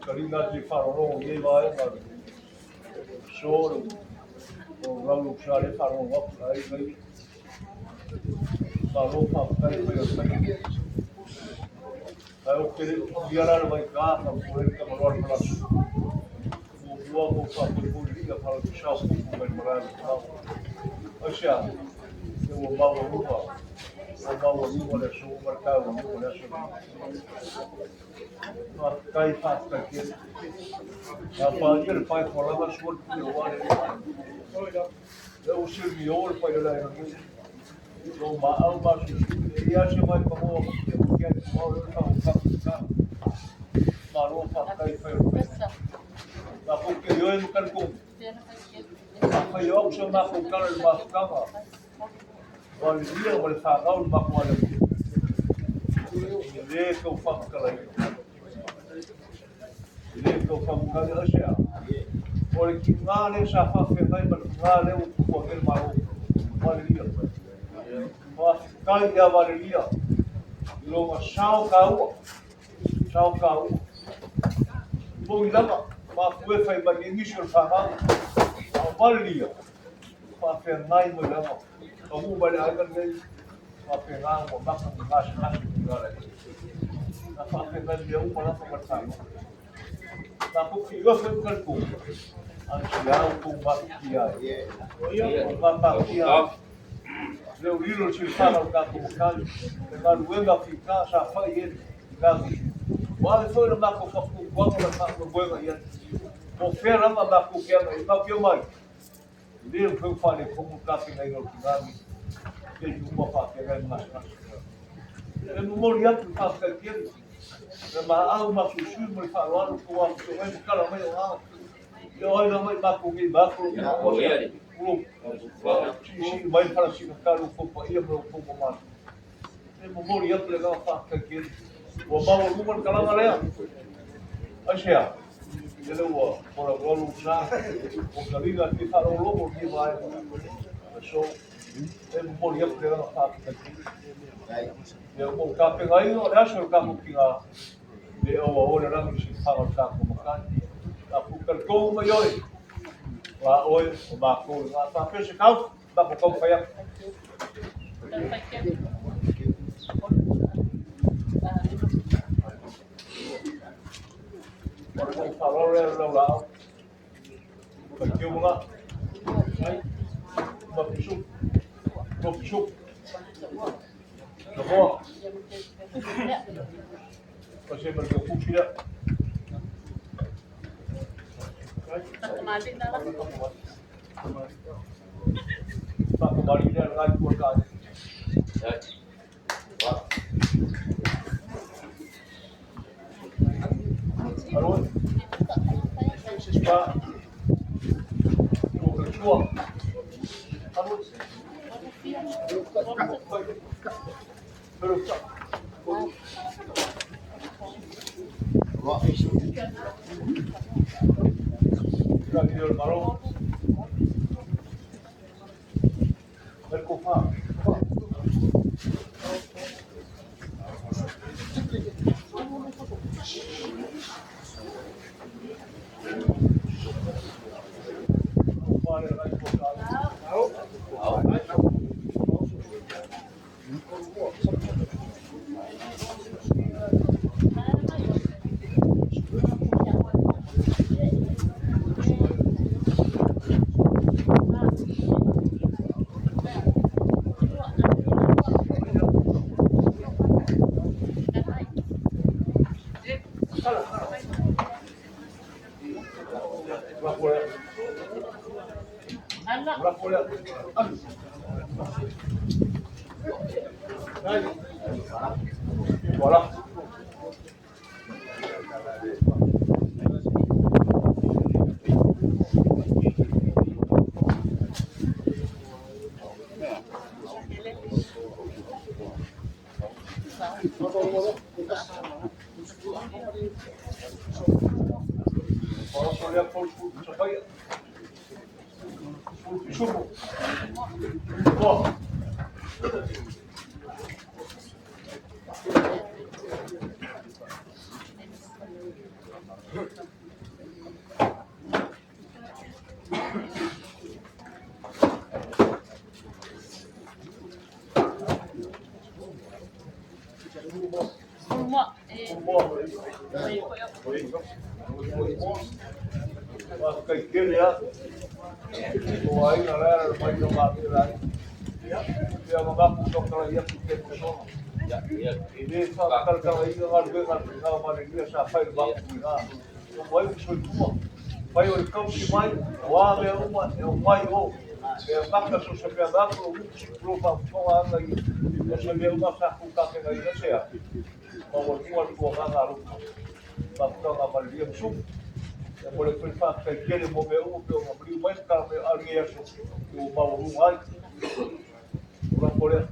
Karinga di farò che vai solo con la luce farò vai farò fare per eu queria viajar vai cá para poder caminhar para o logo para poder para o chão para morar achar eu vou mal olha só o mercado olha só cai faz aqui a partir vai falar das coisas que eu servi ouro para ir lá no mal mas e acho vai como que é Marou para cá e foi na porque eu não quero com foi eu que na porque ele mascava olha dia ele fala o macolo ele que eu faço aquela ele que eu faço aquela achar olha que lá ele já faz bem mas lá ele o poder marou olha dia mas cai a valia logo chão cau bom lama ma foi fai bani mission fama avalia fa fernai mo lama amu bali agan nei fa fernai mo bakam nas ngara na fa fernai dia um para conversar na ku figo foi kalku an siya ku bakia o bakia eu lilo se fala o campo local na luenga ficar já foi ele wale foi na ko fa ku ko na fa ko boa ia o fera na da ku que na que mais ele foi falei como tá sem no final que uma fa que é mais eu não moria por faz aquilo mas uma sushi me falou com o que eu cara meio lá eu olho mais para comer baixo o vai para se ficar o companhia meu como mais eu não moria por legal faz aquilo وما الأمور كلام عليها أشياء اللي هو برضو وشاف وكبيرة في فرق الأمور دي باي شو الأمور يبقى لنا فاكر يوم كافين أيه ولا شو كافين كذا اللي هو رمي شيء فرق كافين مكان أفكر كوم يوي وأوي وباكل فاكر شكاف باكل فيا Kalau orang berjumlah, berbisuk, semua masih berjumlah tidak. Tak kembali dengan keluarga. Halo, siswa, siswa, halo, berusaha, lagi baru, berkuah. Voilà. Semua. Cái kia nữa, cô ấy là mấy đồng bạc như này, dia mengaku dokter yang bikin penolong. Ini kalau itu kalau mana dia sampai bang kita, semua itu semua, bayi orang kau si mai, wah mai oh, bangsa sosial aku, lupa orang lagi, sosial rumah aku kakek lagi saya, mau buat orang lalu, bangsa apa dia sum. Boleh pensar que quiere mover pero abrir mais carne alguém acha que o mau rumai orang boleh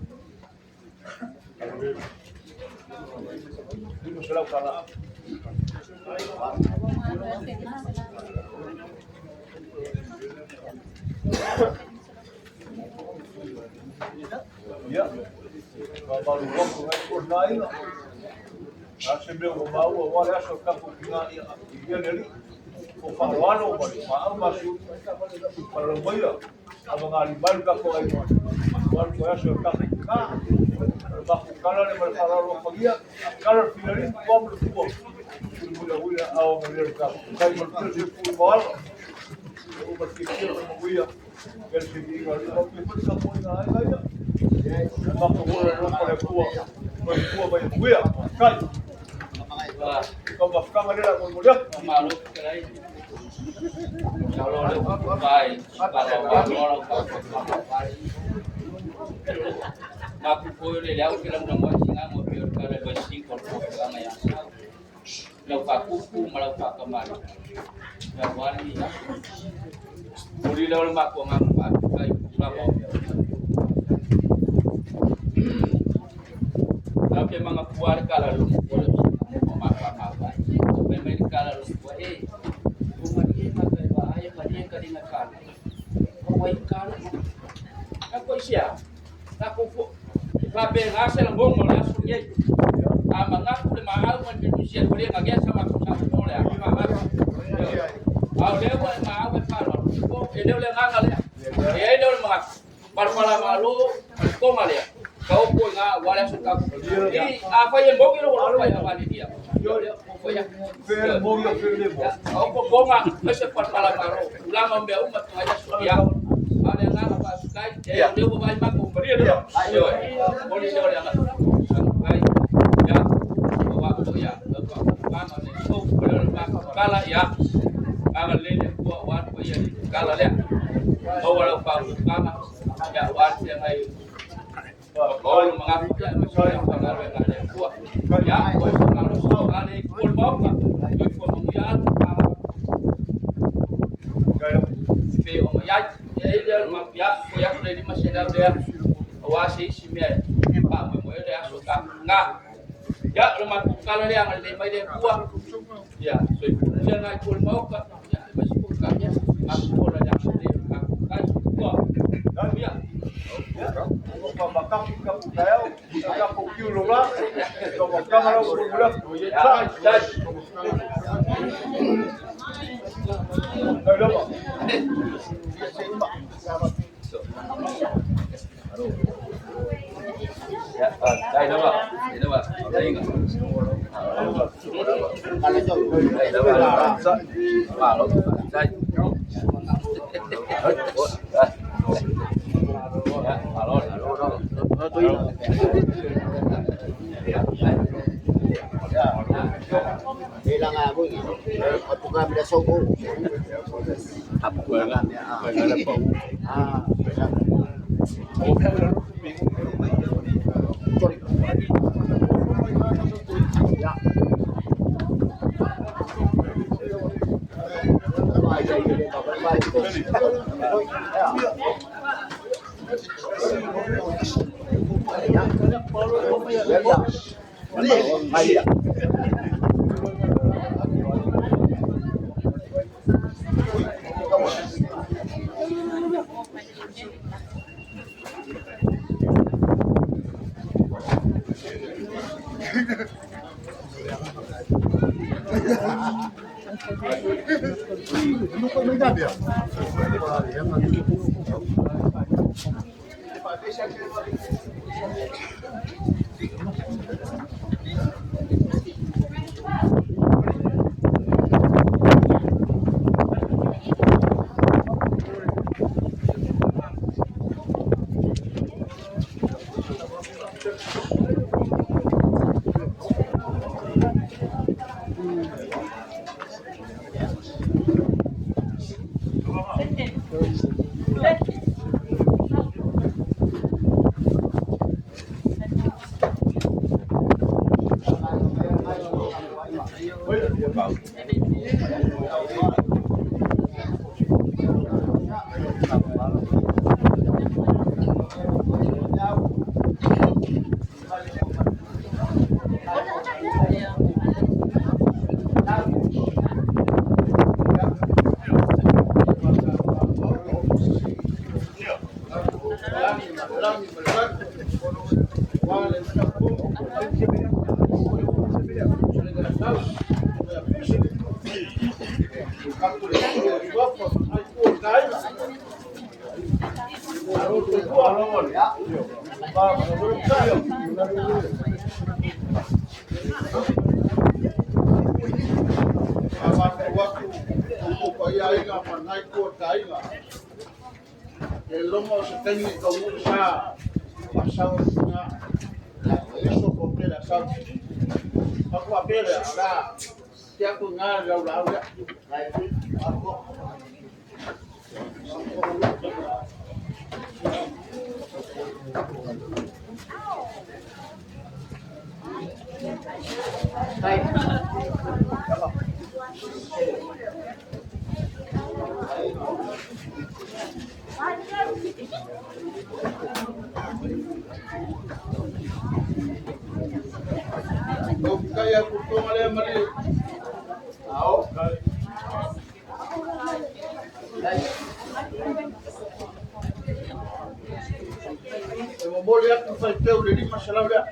itu serau kana ya baru waktu ekor naik Acho meu mau agora acho que campo que ia ali o faroano mas para o meio a mga animal ka ko ay agora ko acho que campo que ba kala le mal faralo pagia kala finalin como lo tuvo mula ao melhor ka kai mo se fu mal o porque quiero como guia que se diga o que pode sa mo na ai ai ba ko mo no para tua vai guia kai kau bakal mana nak mudah? Malu kerai. Kalau ada baik, kalau aku boleh lihat film nama singa mau biar kalau bersih kalau orang yang lau kuku malau kemana? Jawab ni ya. Boleh lau mak ko ngam pak kai pulau. Tapi mga puar kalau memang kalau lupa kemudian maka bahaya kemudian kadingakan kawai kalau aku siap aku babe ngasel ngong mo langsung ye amang aku le mahal man Indonesia boleh ngagya sama boleh aku mahal au le wa mahal kalau ko ele le ngal ya ele le mga parpala malu ko ngale kau pun ngah wala suka ini apa yang mau kira apa yang ada dia Fer moyo fer lebo. Kau pun bonga masih parpala malu ulang ambil umat aja sudia ada yang apa sukai dia mau baik mak beri dia ayo boleh dia boleh angkat baik ya bawa tu ya mana ni so boleh kala ya kala lele buat wan ya kala le bawa apa kala ya wan yang ayo kalau mengaku ya saya pengaruh ada kuat ya kalau pengaruh ada ikut bawa ikut mengiat Pero ya dia ya ya dari masyarakat dia awasi simia pak mau dia suka nggak ya rumah kalau dia nggak lima dia kuat ya so dia nggak ikut mau kan ya masih bukannya aku boleh yang dia aku kan kuat ya Kalau bakal kita budaya, kita kopi lola, kalau bakal kalau bulan, ya đây đó bạn đây nggak kalau jauh đây đó bạn lo đây ya halo bilang aku gitu waktu kami dah sobo apa bilang ya El lomo se técnico usa pasado eso porque la sal. Aku apel ada tiap ngal lau ya. Kaya kuto mali. Tahu. Kalau boleh aku falteu dari masalah dia.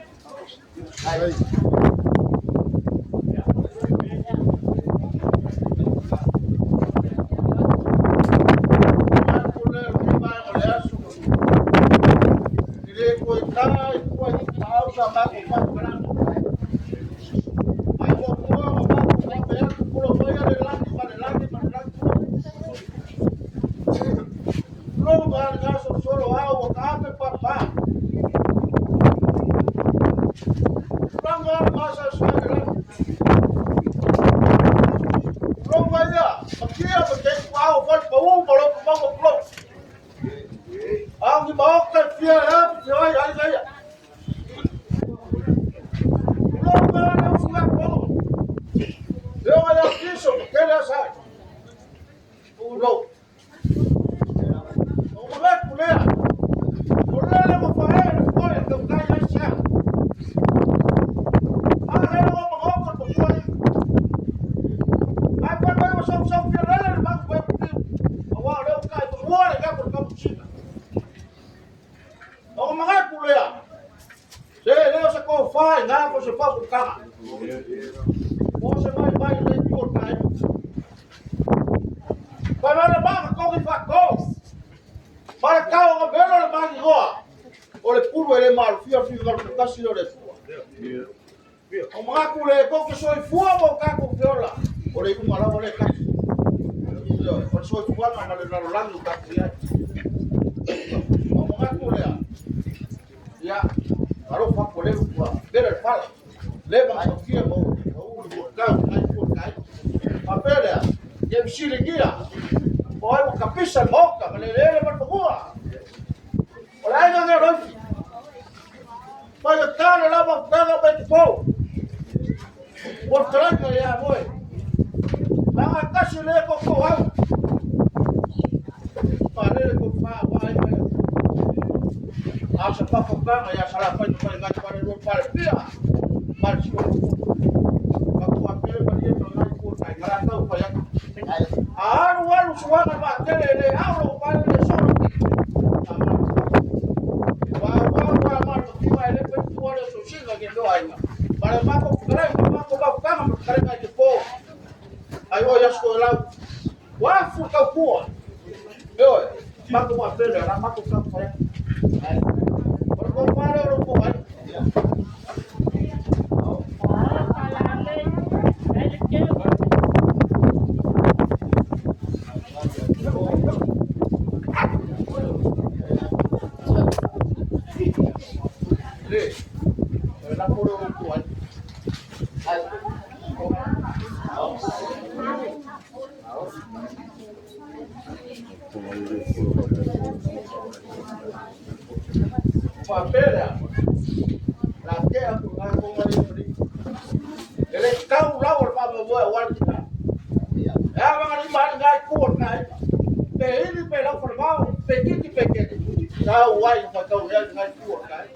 ai o yasko lau wa fu ka pua yo mako wa pele na mako ka fa por ko pare ro ko ai le la puro ko ai papera la que a tu gango mari mari ele kau lawar pa bo wal kita ya bang ni ban ngai kuot ngai pe ini pe la por bao pe kiti pe kiti ta wai pa kau ya ngai kuot ngai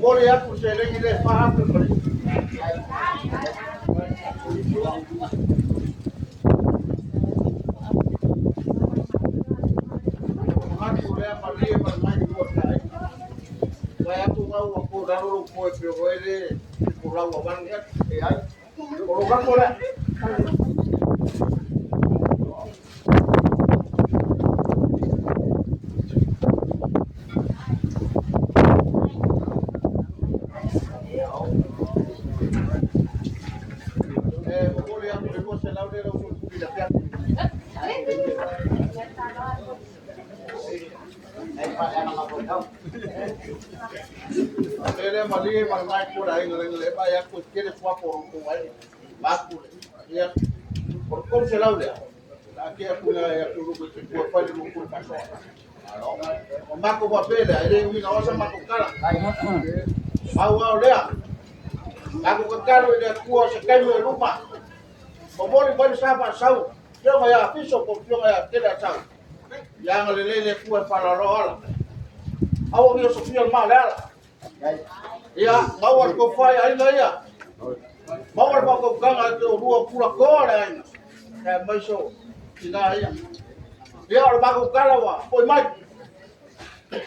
Boleh aku saya lagi dah faham tu. Mati boleh apa dia bermain dua kali. Saya tu mau aku daru kau boleh pulau awan kan? Ai. Kalau kan boleh. Ele mali malai por aí ngele vai aku quiere fuar por aí baku ya por como se lauda aqui aku na aku rugo por fali mo por paso o mako wa pele ele umi na osa mako kala au lea aku ke kalo ele aku se kai mo lupa o mori vai sapa sau yo ya piso por yo ya queda sau yang lele ku para rola au yo sofia malala ya mawar ko fai ainda ya mawar ba ko ganga to rua pura kora ainda é mais show ina ya ba ko kala wa poi mai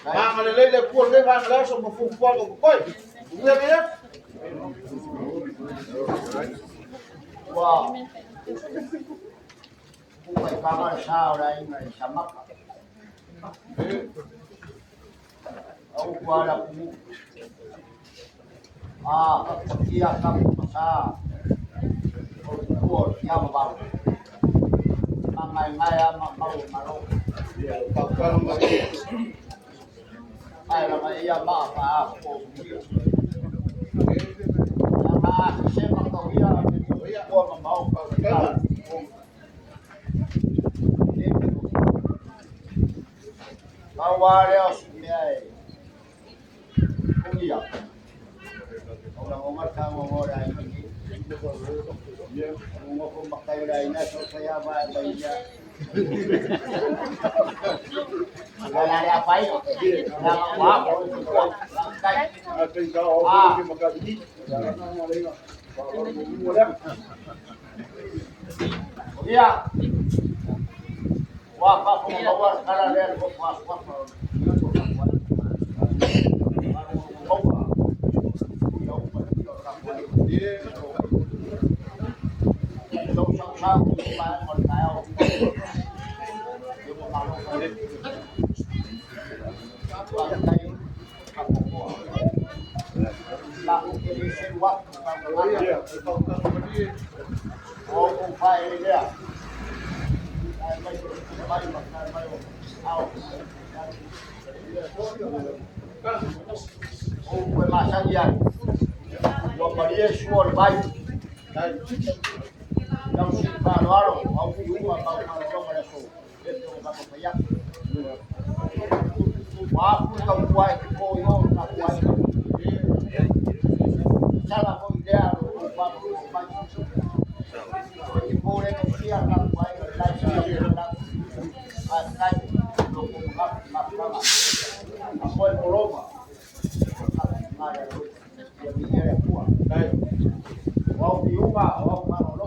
ma lele ku le ba la so mo fu ko koi ni ya wow phải có con sao đây mà sao mất ông qua là các kia các sao của nhau vào Mai mau mau. Kalau mali. Ai là mai ya ma pa ko. Ma se ma ko ya ko ma mau pa. Awalnya sebenarnya, iya. Orang kamu orang ini, mau pakai lainnya, saya bayarnya. Kalau ada apa itu, nama apa? Iya. Wah, aku bawa sekarang dia buat Masajian, Maria suar baik, yang suka lalu, mau juga mau pada so, itu apa banyak. Aku tak buat koyo, tak buat. Salah pun dia, buat banyak. Boleh dia tak buat, lagi tak. Akan mengungkap masalah. Apa yang berubah? Wow, di rumah, wow, kalau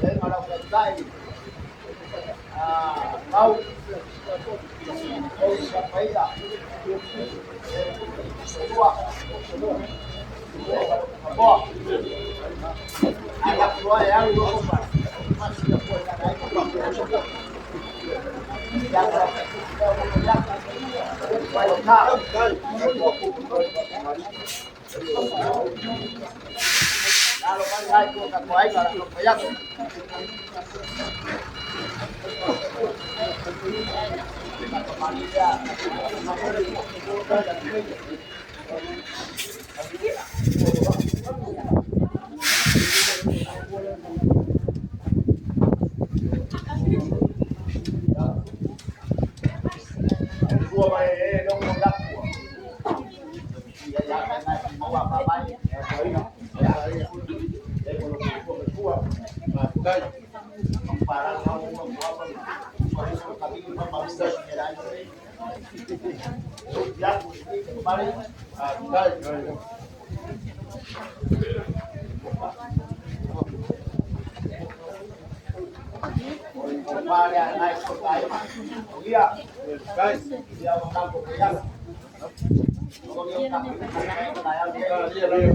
Đấy mà đọc đây câu tôi thấy là ai gặp rồi em luôn không phải Tua mày đông không đắp của dạ này mau vào bà bay thấy nó đây còn một tua đây không phải là không có cái nó bằng sợi này đây dạ bà đi đây ba này này một cái mà kia đây kia một năm của cái đó có nhiều năm cái này là đi đây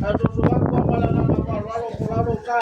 Aduh, suka kau malah nama kau lalu ka.